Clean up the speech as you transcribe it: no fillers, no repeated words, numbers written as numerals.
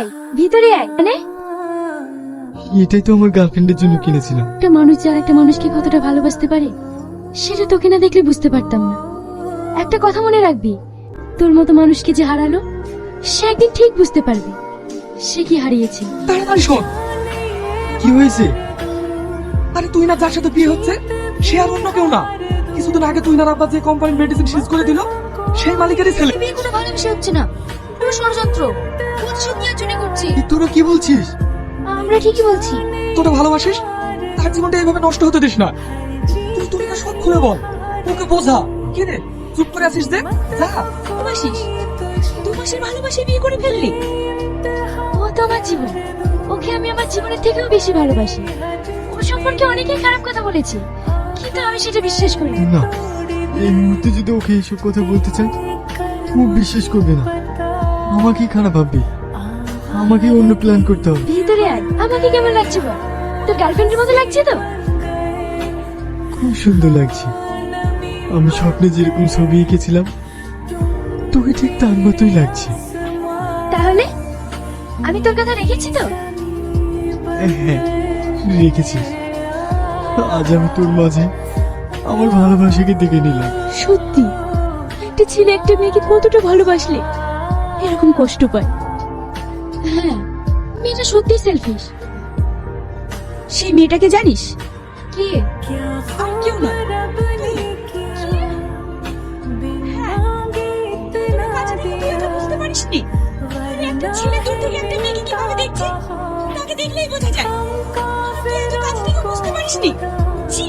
আয়, ভিতরে আয়। মানে এটাই তো আমার গার্লফ্রেন্ডের জন্য কিনেছিলাম। একটা মানুষ যার একটা মানুষকে কতটা ভালোবাসতে পারে সেটা তোকে না দেখলে বুঝতে পারতাম না। একটা কথা মনে রাখবি, তোর মতো মানুষকে যে হারালো সে একদিন ঠিক বুঝতে পারবে সে কি হারিয়েছে। তাড়াতাড়ি শোন। কি হয়েছে? আরে তুই না যার সাথে বিয়ে হচ্ছে সে আর অন্য কেউ না, কিছুদিন আগে তুই না আব্বা যে কোম্পানির মেডিসিন সিজ করে দিল সেই মালিকেরই ছেলে। বিয়ে কোনো ভালোবাসা হচ্ছে না, পুরো ষড়যন্ত্র। প্রতিশোধ নেওয়ার জন্য করছি। তোরা কি বলছিস? আমরা ঠিকই বলছি। তোরা ভালোবাসিস, তার জীবনটা এইভাবে নষ্ট হতে দিস না। তুই তোর সব খুলে বল, ওকে বোঝা। কি রে চুপ করে আছিস যে? যা। ভালোবাসিস? 2 মাসের ভালোবাসে বিয়ে করে ফেললি? ও তো আমার জীবন, ওকে আমি আমার জীবনের থেকেও বেশি ভালোবাসি। ও সম্পর্কে অনেকেই খারাপ কথা বলেছে, কিন্তু আমি সেটা বিশ্বাস করি না। না, এই মুহূর্তে যদি ওকে এইসব কথা বলতে চাই ও বিশ্বাস করবে না। আমাকেই খারাপ ভাববে, আমাকে অন্য প্ল্যান করতে হবে। ভিতরে আয়, আমাকে কেমন লাগছে বল? তোর গার্লফ্রেন্ডের মতো লাগছে তো? খুব সুন্দর লাগছে। আমি স্বপ্নে যেরকম ছবি এঁকেছিলাম তোকে ঠিক তার মতোই লাগছে। তাহলে আমি তোর কথা রেখেছি তো? হ্যাঁ, রেখেছিস। আজ আমি তোর মাঝে আমার ভালোবাসাকে দেখে নিলাম। সত্যি একটা ছেলে একটা মেয়েকে কতটা ভালোবাসলে এরকম কষ্ট পায়। হ্যাঁ, মেয়েটা সত্যি সেলফিশ। সেই মেয়েটাকে জানিস? কে? আর কেউ না। বুঝতে পারিসনি? একটা ছেলে দূর থেকে একটা মেয়েকে কিভাবে দেখছে তাকে দেখলেই বোঝা যায়। তুই এত কাছ থেকে বুঝতে পারিসনি? ছি।